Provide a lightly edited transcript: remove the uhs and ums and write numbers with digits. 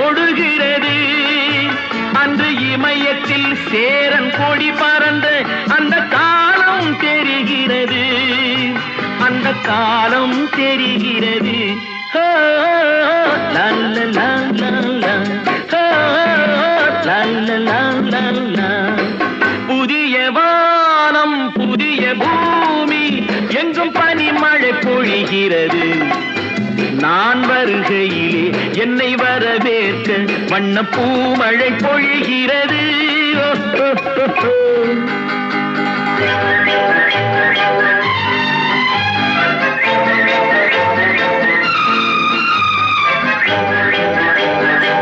தொடுகிறது. அன்று இமயத்தில் சேரன் கொடி பறந்த அந்த காலம் தெரிகிறது. அந்த காலம் தெரிகிறது. புதிய வானம் புதிய பூமி எங்கும் பனிமழை பொழிகிறது. நான் வருகையிலே என்னை வரவேற்க வண்ண பூமழை பொழிகிறது.